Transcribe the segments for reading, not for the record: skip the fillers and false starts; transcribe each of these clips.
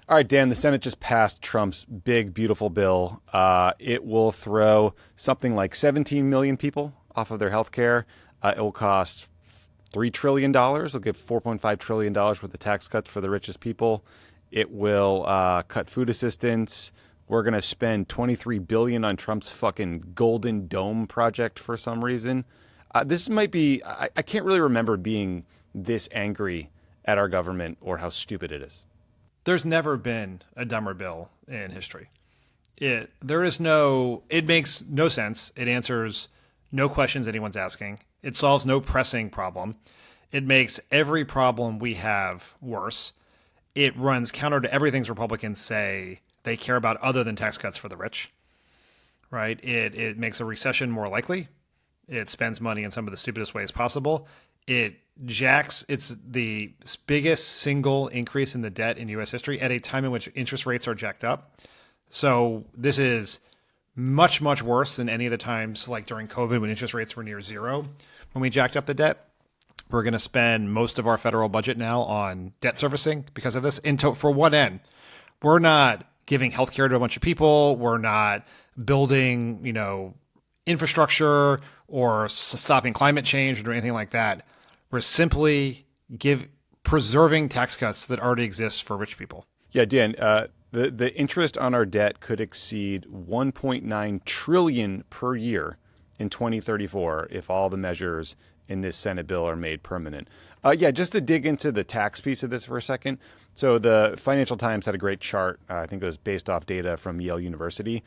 All right, Dan, the Senate just passed Trump's big, beautiful bill. It will throw something like 17 million people off of their health care. It will cost $3 trillion. It'll give $4.5 trillion worth of tax cuts for the richest people. It will cut food assistance. We're going to spend $23 billion on Trump's fucking Golden Dome project for some reason. This might be, I can't really remember being this angry at our government or how stupid it is. There's never been a dumber bill in history. It makes no sense. It answers no questions anyone's asking. It solves no pressing problem. It makes every problem we have worse. It runs counter to everything Republicans say they care about other than tax cuts for the rich, right? It makes a recession more likely. It spends money in some of the stupidest ways possible. It's the biggest single increase in the debt in U.S. history at a time in which interest rates are jacked up. So this is much, much worse than any of the times like during COVID when interest rates were near zero when we jacked up the debt. We're going to spend most of our federal budget now on debt servicing because of this. For one end, we're not giving healthcare to a bunch of people. We're not building, infrastructure or stopping climate change or doing anything like that. We're simply preserving tax cuts that already exist for rich people. Yeah, Dan, the interest on our debt could exceed 1.9 trillion per year in 2034 if all the measures in this Senate bill are made permanent. Just to dig into the tax piece of this for a second. So the Financial Times had a great chart. I think it was based off data from Yale University.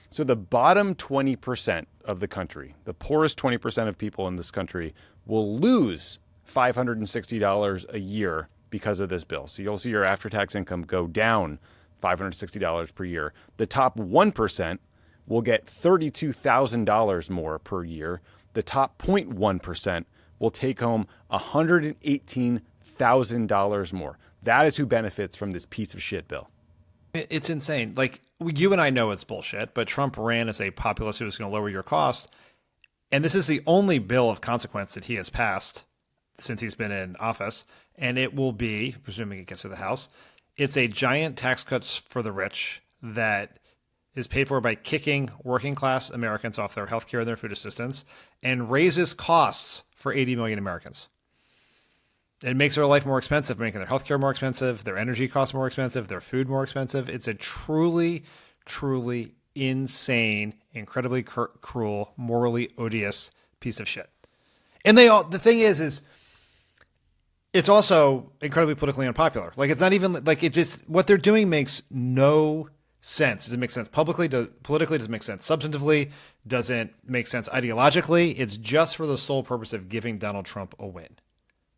So the bottom 20% of the country, the poorest 20% of people in this country, will lose $560 a year because of this bill. So you'll see your after-tax income go down $560 per year. The top 1% will get $32,000 more per year. The top 0.1% will take home $118,000 more. That is who benefits from this piece of shit bill. It's insane. Like, you and I know it's bullshit, but Trump ran as a populist who was going to lower your costs. And this is the only bill of consequence that he has passed since he's been in office. And it will be, presuming it gets to the House, it's a giant tax cuts for the rich that is paid for by kicking working class Americans off their health care and their food assistance and raises costs for 80 million Americans. It makes their life more expensive, making their healthcare more expensive, their energy costs more expensive, their food more expensive. It's a truly, truly insane, incredibly cruel, morally odious piece of shit. And the thing is it's also incredibly politically unpopular. Like, it's not even like what they're doing makes no sense. It doesn't make sense politically, doesn't make sense substantively, doesn't make sense ideologically. It's just for the sole purpose of giving Donald Trump a win.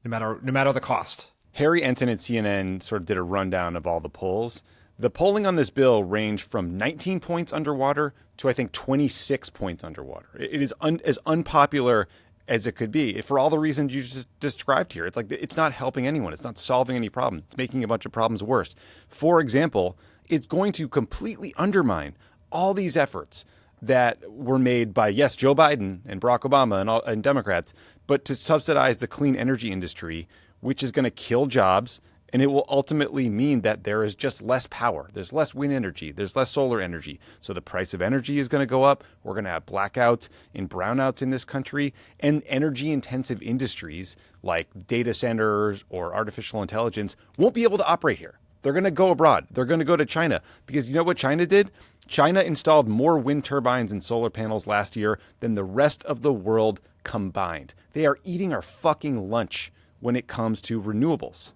No matter the cost. Harry Enton at CNN sort of did a rundown of all the polls. The polling on this bill ranged from 19 points underwater to, I think, 26 points underwater. It is as unpopular as it could be for all the reasons you just described here. It's like it's not helping anyone. It's not solving any problems. It's making a bunch of problems worse. For example, it's going to completely undermine all these efforts that were made by, yes, Joe Biden and Barack Obama and Democrats, but to subsidize the clean energy industry, which is going to kill jobs. And it will ultimately mean that there is just less power. There's less wind energy. There's less solar energy. So the price of energy is going to go up. We're going to have blackouts and brownouts in this country. And energy-intensive industries like data centers or artificial intelligence won't be able to operate here. They're going to go abroad. They're going to go to China. Because you know what China did? China installed more wind turbines and solar panels last year than the rest of the world combined. They are eating our fucking lunch when it comes to renewables.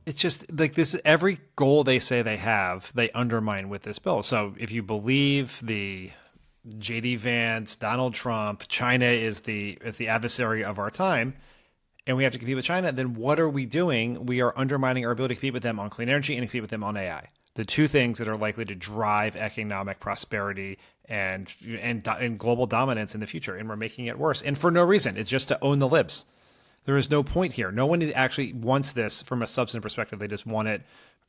It's just like this, every goal they say they have, they undermine with this bill. So if you believe the JD Vance, Donald Trump, China is the adversary of our time, and we have to compete with China, then what are we doing? We are undermining our ability to compete with them on clean energy and compete with them on AI. The two things that are likely to drive economic prosperity and global dominance in the future. And we're making it worse. And for no reason. It's just to own the libs. There is no point here. No one actually wants this from a substantive perspective. They just want it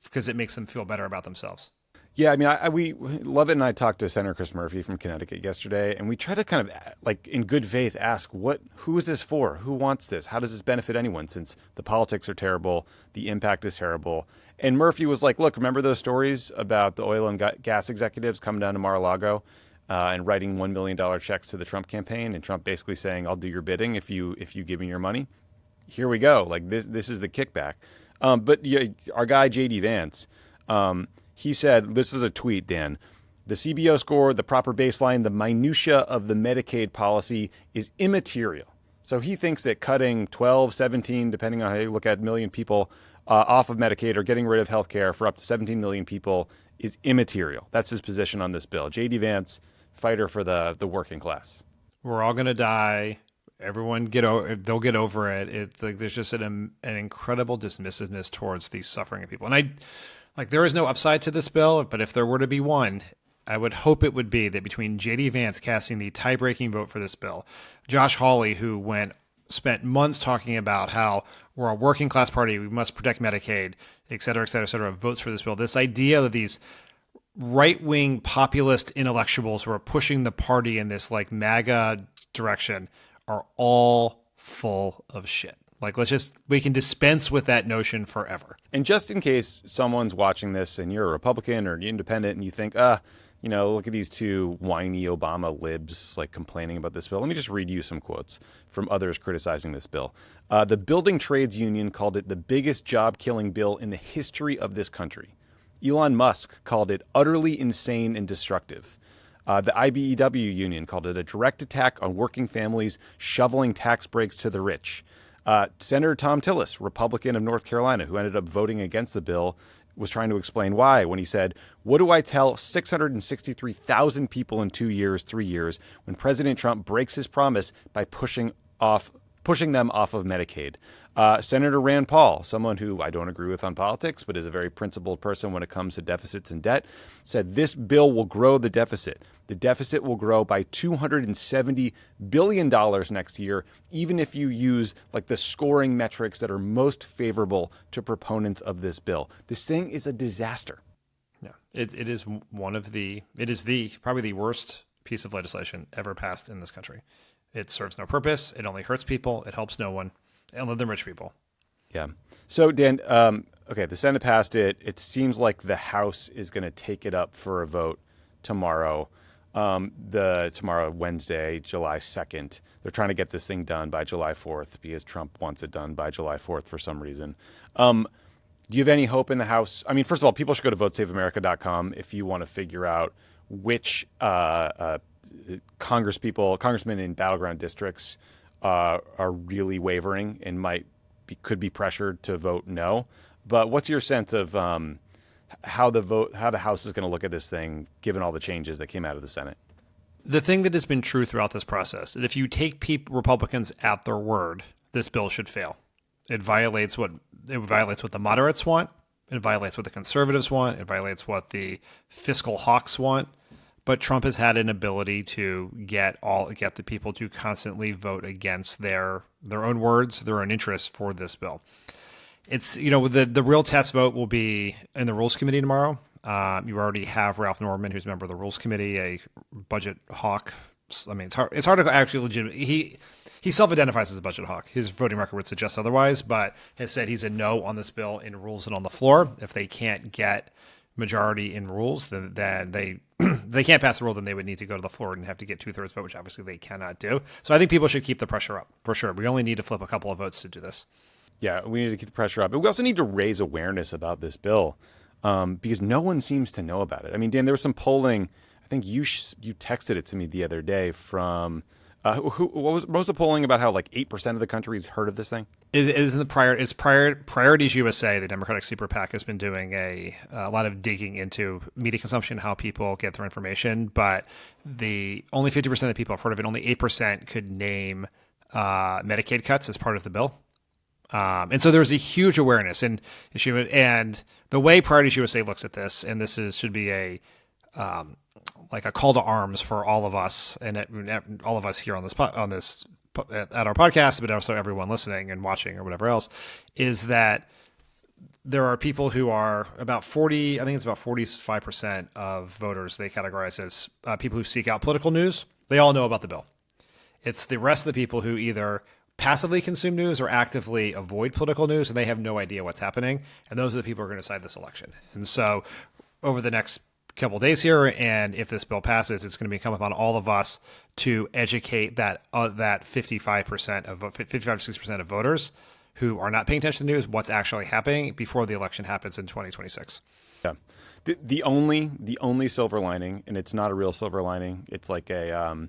because it makes them feel better about themselves. Yeah, I mean, we Lovett and I talked to Senator Chris Murphy from Connecticut yesterday, and we tried to kind of, like, in good faith, ask who is this for? Who wants this? How does this benefit anyone? Since the politics are terrible, the impact is terrible, And Murphy was like, look, remember those stories about the oil and gas executives coming down to Mar-a-Lago and writing $1 million checks to the Trump campaign, and Trump basically saying, I'll do your bidding if you give me your money? Here we go. Like, this is the kickback. But yeah, our guy, J.D. Vance, he said, this is a tweet, Dan, the CBO score, the proper baseline, the minutia of the Medicaid policy is immaterial. So he thinks that cutting 12, 17, depending on how you look at, million people off of Medicaid or getting rid of health care for up to 17 million people is immaterial. That's his position on this bill. J.D. Vance, fighter for the working class. We're all going to die. Everyone they'll get over it. It's like there's just an incredible dismissiveness towards the suffering of people. And there is no upside to this bill, but if there were to be one, I would hope it would be that between J.D. Vance casting the tie-breaking vote for this bill, Josh Hawley, who spent months talking about how we're a working class party, we must protect Medicaid, et cetera, et cetera, et cetera, votes for this bill. This idea that these right-wing populist intellectuals who are pushing the party in this like MAGA direction are all full of shit. Like, we can dispense with that notion forever. And just in case someone's watching this and you're a Republican or an independent and you think, look at these two whiny Obama libs like complaining about this bill. Let me just read you some quotes from others criticizing this bill. The Building Trades Union called it the biggest job-killing bill in the history of this country. Elon Musk called it utterly insane and destructive. The IBEW union called it a direct attack on working families, shoveling tax breaks to the rich. Senator Tom Tillis, Republican of North Carolina, who ended up voting against the bill, was trying to explain why when he said, what do I tell 663,000 people in 2 years, 3 years, when President Trump breaks his promise by pushing them off of Medicaid? Senator Rand Paul, someone who I don't agree with on politics, but is a very principled person when it comes to deficits and debt, said this bill will grow the deficit. The deficit will grow by $270 billion next year, even if you use like the scoring metrics that are most favorable to proponents of this bill. This thing is a disaster. Yeah, it is probably the worst piece of legislation ever passed in this country. It serves no purpose. It only hurts people. It helps no one. Only the rich people. Yeah. So, Dan, okay, the Senate passed it. It seems like the House is going to take it up for a vote tomorrow. Tomorrow, Wednesday, July 2nd. They're trying to get this thing done by July 4th because Trump wants it done by July 4th for some reason. Do you have any hope in the House? I mean, first of all, people should go to votesafeamerica.com if you want to figure out which congressmen in battleground districts are really wavering and could be pressured to vote no. But what's your sense of how the House is going to look at this thing, given all the changes that came out of the Senate? The thing that has been true throughout this process, that if you take Republicans at their word, this bill should fail. It violates what the moderates want. It violates what the conservatives want. It violates what the fiscal hawks want. But Trump has had an ability to get the people to constantly vote against their own words, their own interests for this bill. It's, the real test vote will be in the Rules Committee tomorrow. You already have Ralph Norman, who's a member of the Rules Committee, a budget hawk. I mean, it's hard to actually legitimately. He self-identifies as a budget hawk. His voting record would suggest otherwise, but has said he's a no on this bill in Rules and on the floor. If they can't get majority in Rules, then they can't pass the rule, then they would need to go to the floor and have to get 2/3 vote, which obviously they cannot do. So I think people should keep the pressure up for sure. We only need to flip a couple of votes to do this. Yeah, we need to keep the pressure up. But we also need to raise awareness about this bill because no one seems to know about it. I mean, Dan, there was some polling. I think you texted it to me the other day from what was the polling about how like 8% of the country's heard of this thing? Priorities USA, the Democratic super PAC, has been doing a lot of digging into media consumption, how people get their information, but only 50% of the people have heard of it. Only 8% could name Medicaid cuts as part of the bill. And so there's a huge awareness, and the way Priorities USA looks at this, and should be a call to arms for all of us, and all of us here on this at our podcast, but also everyone listening and watching or whatever else, is that there are people who are about 45% of voters they categorize as people who seek out political news. They all know about the bill. It's the rest of the people who either passively consume news or actively avoid political news, and they have no idea what's happening. And those are the people who are going to decide this election. And so over the next couple of days here, and if this bill passes, it's going to be incumbent upon all of us to educate that 55% of 55 to 6% of voters who are not paying attention to the news what's actually happening before the election happens in 2026. Yeah. The only silver lining, and it's not a real silver lining, it's like a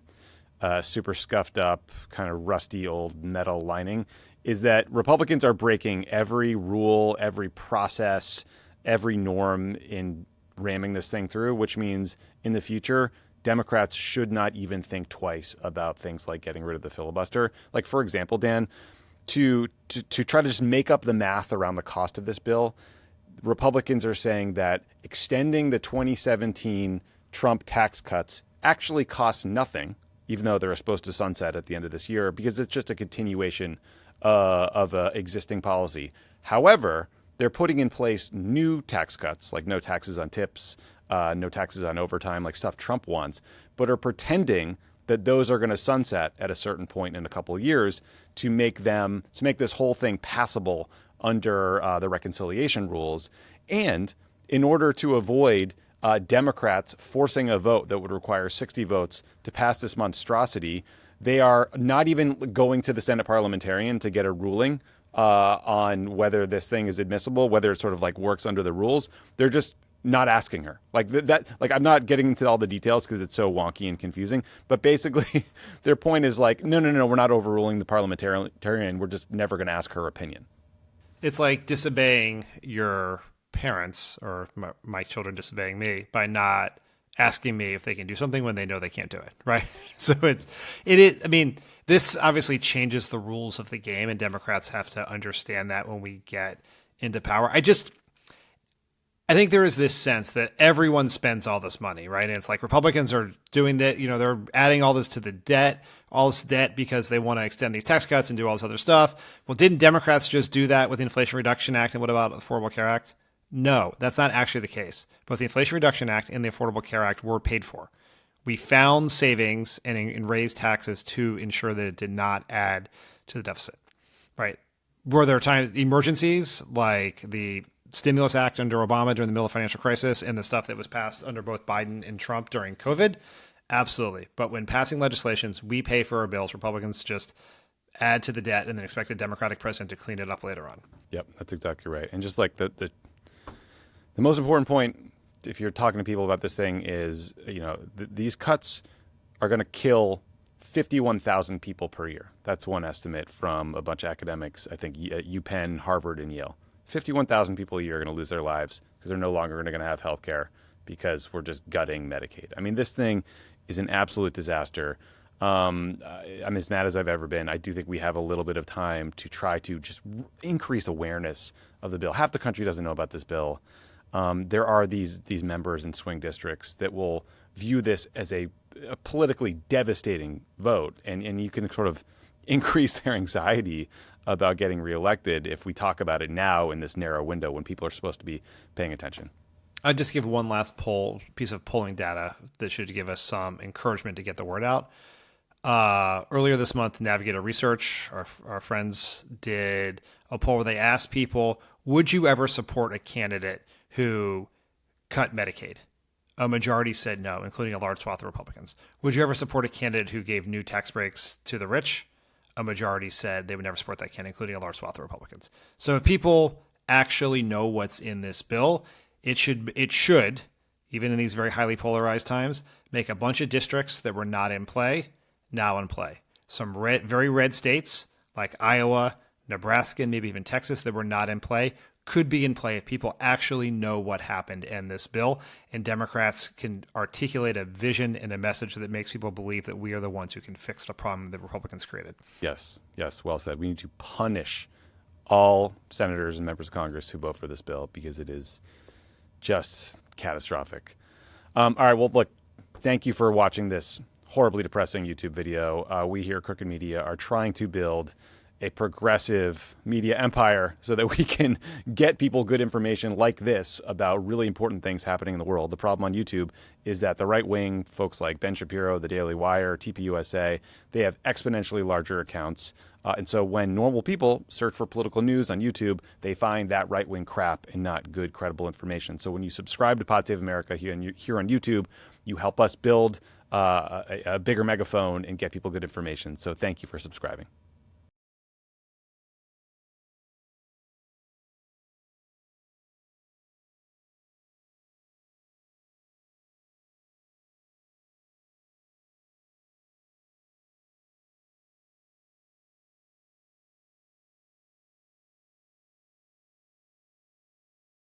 super scuffed up, kind of rusty old metal lining, is that Republicans are breaking every rule, every process, every norm in ramming this thing through, which means in the future, Democrats should not even think twice about things like getting rid of the filibuster. Like, for example, Dan, to try to just make up the math around the cost of this bill, Republicans are saying that extending the 2017 Trump tax cuts actually costs nothing, even though they're supposed to sunset at the end of this year, because it's just a continuation of existing policy. However, they're putting in place new tax cuts, like no taxes on tips, no taxes on overtime, like stuff Trump wants, but are pretending that those are going to sunset at a certain point in a couple of years to make this whole thing passable under the reconciliation rules. And in order to avoid Democrats forcing a vote that would require 60 votes to pass this monstrosity, they are not even going to the Senate parliamentarian to get a ruling on whether this thing is admissible, whether it sort of like works under the rules. They're just not asking her. Like that. Like, I'm not getting into all the details because it's so wonky and confusing. But basically, their point is like, no, we're not overruling the parliamentarian. We're just never going to ask her opinion. It's like disobeying your parents, or my children disobeying me by not asking me if they can do something when they know they can't do it, right? So it is. I mean, this obviously changes the rules of the game, and Democrats have to understand that when we get into power. I think there is this sense that everyone spends all this money, right? And it's like Republicans are doing that, they're adding all this to the debt, all this debt because they want to extend these tax cuts and do all this other stuff. Well, didn't Democrats just do that with the Inflation Reduction Act? And what about the Affordable Care Act? No, that's not actually the case. Both the Inflation Reduction Act and the Affordable Care Act were paid for. We found savings and raised taxes to ensure that it did not add to the deficit, right? Were there times, emergencies like the Stimulus Act under Obama during the middle of the financial crisis and the stuff that was passed under both Biden and Trump during COVID? Absolutely. But when passing legislations, we pay for our bills. Republicans just add to the debt and then expect a Democratic president to clean it up later on. Yep, that's exactly right. And just like the most important point, if you're talking to people about this thing, is these cuts are going to kill 51,000 people per year. That's one estimate from a bunch of academics, I think at UPenn, Harvard, and Yale. 51,000 people a year are going to lose their lives because they're no longer going to have health care because we're just gutting Medicaid. I mean, this thing is an absolute disaster. I'm as mad as I've ever been. I do think we have a little bit of time to try to just increase awareness of the bill. Half the country doesn't know about this bill. There are these members in swing districts that will view this as a politically devastating vote, and you can sort of increase their anxiety about getting reelected if we talk about it now in this narrow window when people are supposed to be paying attention. I'd just give one last piece of polling data that should give us some encouragement to get the word out. Earlier this month, Navigator Research, our friends, did a poll where they asked people, would you ever support a candidate who cut Medicaid? A majority said no, including a large swath of Republicans. Would you ever support a candidate who gave new tax breaks to the rich? A majority said they would never support that candidate, including a large swath of Republicans. So if people actually know what's in this bill, it should, even in these very highly polarized times, make a bunch of districts that were not in play now in play. Some very red states like Iowa, Nebraska, and maybe even Texas that were not in play could be in play if people actually know what happened in this bill, and Democrats can articulate a vision and a message that makes people believe that we are the ones who can fix the problem that Republicans created. Yes, well said. We need to punish all senators and members of Congress who vote for this bill because it is just catastrophic. All right, well, look, thank you for watching this horribly depressing YouTube video. We here at Crooked Media are trying to build a progressive media empire so that we can get people good information like this about really important things happening in the world. The problem on YouTube is that the right wing, folks like Ben Shapiro, The Daily Wire, TPUSA, they have exponentially larger accounts And so when normal people search for political news on YouTube, they find that right-wing crap and not good, credible information. So when you subscribe to Pod Save America here on YouTube, you help us build a bigger megaphone and get people good information. So thank you for subscribing.